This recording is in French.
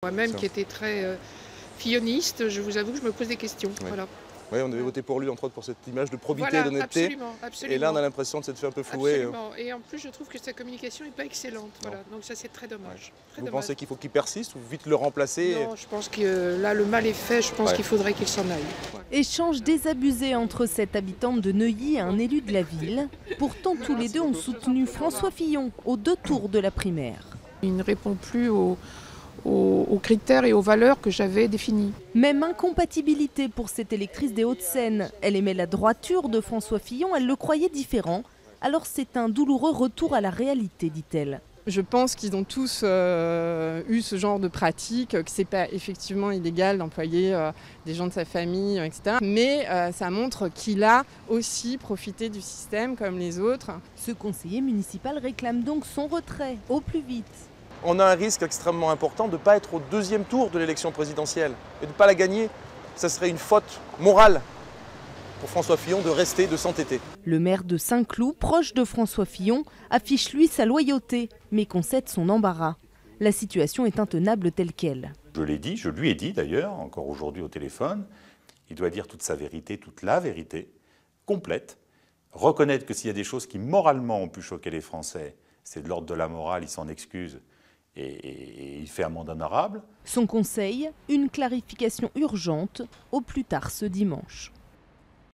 Moi-même qui était très filloniste, je vous avoue que je me pose des questions. Ouais. Voilà. Oui, on avait voté pour lui, entre autres, pour cette image de probité Voilà, et d'honnêteté. absolument, absolument. Et là, on a l'impression de s'être fait un peu flouer. Absolument. Et en plus, je trouve que sa communication n'est pas excellente. Voilà. Donc ça, c'est très dommage. Ouais. Très Vous dommage. pensez qu'il faut qu'il persiste ou vite le remplacer? Non, je pense que là, le mal est fait. Je pense qu'il faudrait qu'il s'en aille. Ouais. Échange désabusé entre cette habitante de Neuilly et un élu de la ville. Pourtant, tous les deux ont soutenu François Fillon aux 2 tours de la primaire. Il ne répond plus aux critères et aux valeurs que j'avais définies. Même incompatibilité pour cette électrice des Hauts-de-Seine. Elle aimait la droiture de François Fillon, elle le croyait différent. Alors c'est un douloureux retour à la réalité, dit-elle. Je pense qu'ils ont tous eu ce genre de pratique, que c'est pas effectivement illégal d'employer des gens de sa famille, etc. Mais ça montre qu'il a aussi profité du système comme les autres. Ce conseiller municipal réclame donc son retrait au plus vite. On a un risque extrêmement important de ne pas être au 2e tour de l'élection présidentielle et de ne pas la gagner. Ça serait une faute morale pour François Fillon de rester, de s'entêter. Le maire de Saint-Cloud, proche de François Fillon, affiche lui sa loyauté, mais concède son embarras. La situation est intenable telle qu'elle. Je l'ai dit, je lui ai dit d'ailleurs, encore aujourd'hui au téléphone, il doit dire toute sa vérité, toute la vérité, complète, reconnaître que s'il y a des choses qui moralement ont pu choquer les Français, c'est de l'ordre de la morale, il s'en excuse et il fait amende honorable. Son conseil, une clarification urgente, au plus tard ce dimanche.